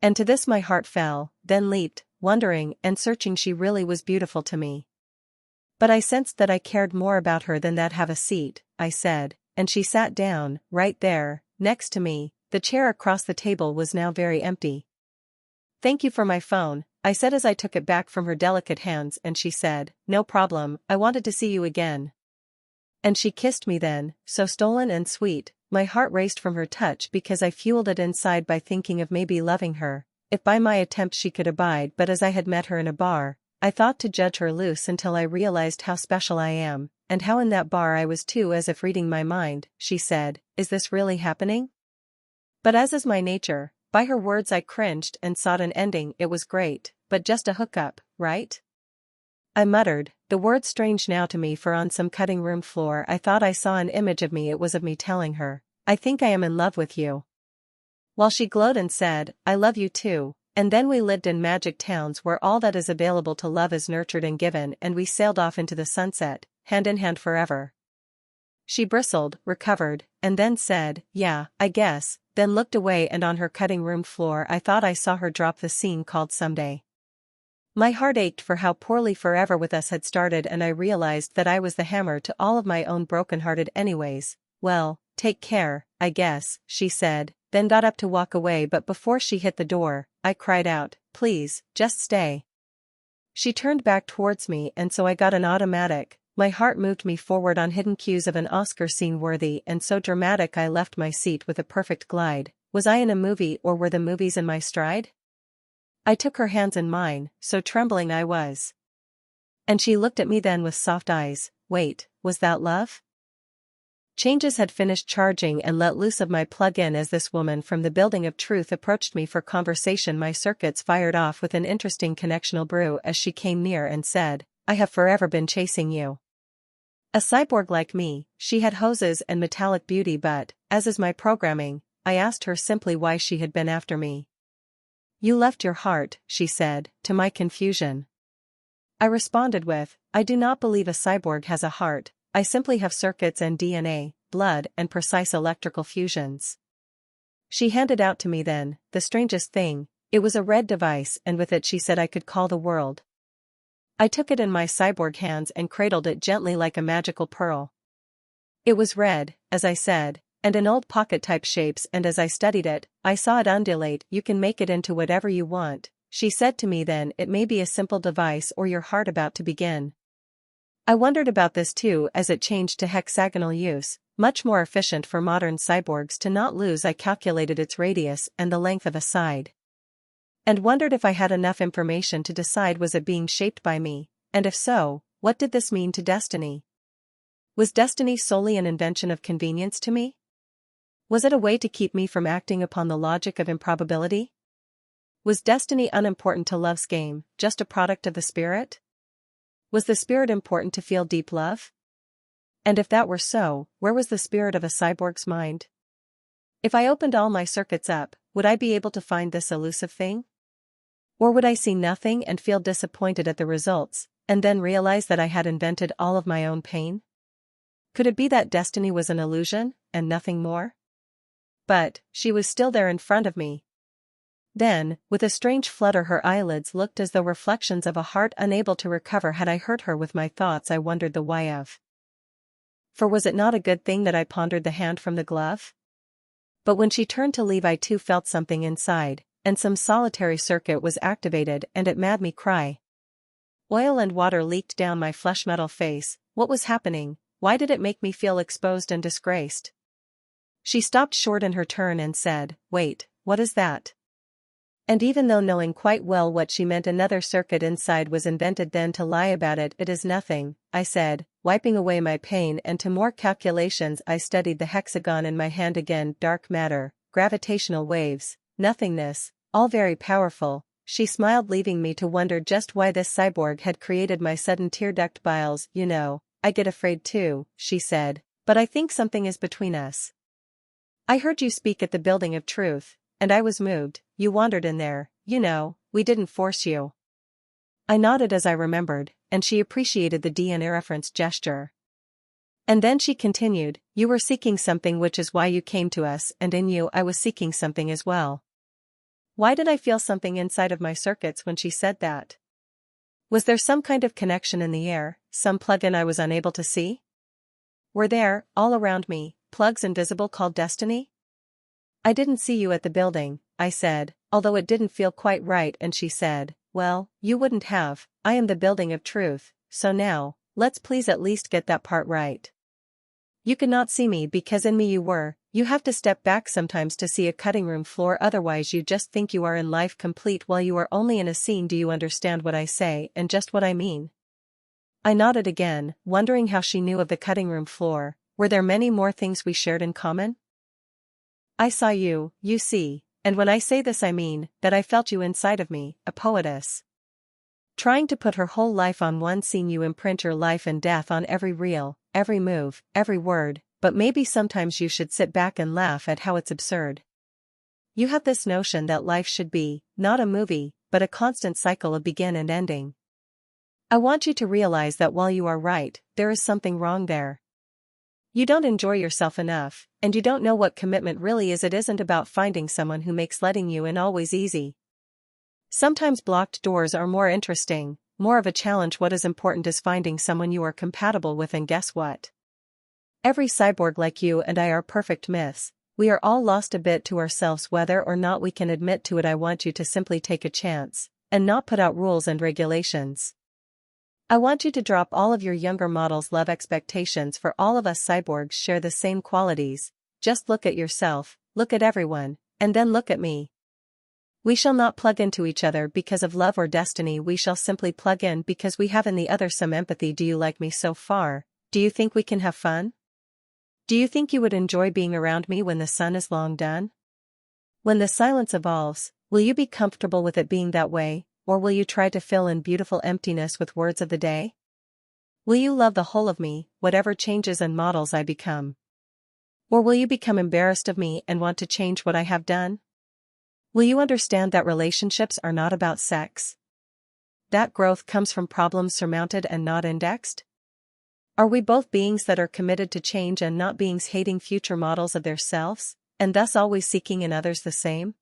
And to this my heart fell, then leaped, wondering and searching. She really was beautiful to me. But I sensed that I cared more about her than that. Have a seat, I said, and she sat down, right there, next to me. The chair across the table was now very empty. Thank you for my phone, I said as I took it back from her delicate hands, and she said, no problem, I wanted to see you again. And she kissed me then, so stolen and sweet. My heart raced from her touch because I fueled it inside by thinking of maybe loving her, if by my attempt she could abide. But as I had met her in a bar, I thought to judge her loose until I realized how special I am, and how in that bar I was too. As if reading my mind, she said, is this really happening? But as is my nature, by her words I cringed and sought an ending. It was great, but just a hookup, right? I muttered, the word strange now to me, for on some cutting room floor I thought I saw an image of me. It was of me telling her, I think I am in love with you. While she glowed and said, I love you too, and then we lived in magic towns where all that is available to love is nurtured and given, and we sailed off into the sunset, hand in hand forever. She bristled, recovered, and then said, yeah, I guess, then looked away, and on her cutting room floor I thought I saw her drop the scene called Someday. My heart ached for how poorly Forever with us had started, and I realized that I was the hammer to all of my own brokenhearted. Anyways, well, take care, I guess, she said, then got up to walk away. But before she hit the door, I cried out, please, just stay. She turned back towards me, and so I got an automatic. My heart moved me forward on hidden cues of an Oscar scene worthy and so dramatic. I left my seat with a perfect glide. Was I in a movie, or were the movies in my stride? I took her hands in mine, so trembling I was. And she looked at me then with soft eyes. Wait, was that love? Changes had finished charging and let loose of my plug-in as this woman from the building of truth approached me for conversation. My circuits fired off with an interesting connectional brew as she came near and said, I have forever been chasing you. A cyborg like me, she had hoses and metallic beauty, but, as is my programming, I asked her simply why she had been after me. You left your heart, she said, to my confusion. I responded with, I do not believe a cyborg has a heart, I simply have circuits and DNA, blood and precise electrical fusions. She handed out to me then, the strangest thing, it was a red device, and with it she said I could call the world. I took it in my cyborg hands and cradled it gently like a magical pearl. It was red, as I said, and in old pocket-type shapes, and as I studied it, I saw it undulate. You can make it into whatever you want, she said to me then. It may be a simple device or your heart about to begin. I wondered about this too as it changed to hexagonal use, much more efficient for modern cyborgs to not lose. I calculated its radius and the length of a side. And wondered if I had enough information to decide, was it being shaped by me, and if so, what did this mean to destiny? Was destiny solely an invention of convenience to me? Was it a way to keep me from acting upon the logic of improbability? Was destiny unimportant to love's game, just a product of the spirit? Was the spirit important to feel deep love? And if that were so, where was the spirit of a cyborg's mind? If I opened all my circuits up, would I be able to find this elusive thing? Or would I see nothing and feel disappointed at the results, and then realize that I had invented all of my own pain? Could it be that destiny was an illusion, and nothing more? But, she was still there in front of me. Then, with a strange flutter, her eyelids looked as though reflections of a heart unable to recover. Had I hurt her with my thoughts? I wondered the why of. For was it not a good thing that I pondered the hand from the glove? But when she turned to leave, I too felt something inside, and some solitary circuit was activated, and it made me cry. Oil and water leaked down my flesh metal face. What was happening? Why did it make me feel exposed and disgraced? She stopped short in her turn and said, wait, what is that? And even though knowing quite well what she meant, another circuit inside was invented then to lie about it. It is nothing, I said, wiping away my pain, and to more calculations I studied the hexagon in my hand again. Dark matter, gravitational waves, nothingness, all very powerful. She smiled, leaving me to wonder just why this cyborg had created my sudden tear-duct biles. You know, I get afraid too, she said, but I think something is between us. I heard you speak at the building of truth, and I was moved. You wandered in there, you know, we didn't force you. I nodded as I remembered, and she appreciated the DNA reference gesture. And then she continued, you were seeking something, which is why you came to us, and in you I was seeking something as well. Why did I feel something inside of my circuits when she said that? Was there some kind of connection in the air, some plug-in I was unable to see? Were there, all around me, plugs invisible called destiny? I didn't see you at the building, I said, although it didn't feel quite right, and she said, well, you wouldn't have. I am the building of truth, so now, let's please at least get that part right. You could not see me because in me you were. You have to step back sometimes to see a cutting room floor, otherwise you just think you are in life complete while you are only in a scene. Do you understand what I say and just what I mean? I nodded again, wondering how she knew of the cutting room floor. Were there many more things we shared in common? I saw you, you see, and when I say this I mean that I felt you inside of me, a poetess. Trying to put her whole life on one scene, you imprint your life and death on every reel, every move, every word, but maybe sometimes you should sit back and laugh at how it's absurd. You have this notion that life should be, not a movie, but a constant cycle of begin and ending. I want you to realize that while you are right, there is something wrong there. You don't enjoy yourself enough, and you don't know what commitment really is. It isn't about finding someone who makes letting you in always easy. Sometimes blocked doors are more interesting, more of a challenge. What is important is finding someone you are compatible with, and guess what? Every cyborg like you and I are perfect myths. We are all lost a bit to ourselves whether or not we can admit to it. I want you to simply take a chance, and not put out rules and regulations. I want you to drop all of your younger models' love expectations, for all of us cyborgs share the same qualities. Just look at yourself, look at everyone, and then look at me. We shall not plug into each other because of love or destiny. We shall simply plug in because we have in the other some empathy. Do you like me so far? Do you think we can have fun? Do you think you would enjoy being around me when the sun is long done? When the silence evolves, will you be comfortable with it being that way, or will you try to fill in beautiful emptiness with words of the day? Will you love the whole of me, whatever changes and models I become? Or will you become embarrassed of me and want to change what I have done? Will you understand that relationships are not about sex? That growth comes from problems surmounted and not indexed? Are we both beings that are committed to change and not beings hating future models of their selves, and thus always seeking in others the same?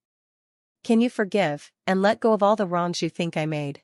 Can you forgive and let go of all the wrongs you think I made?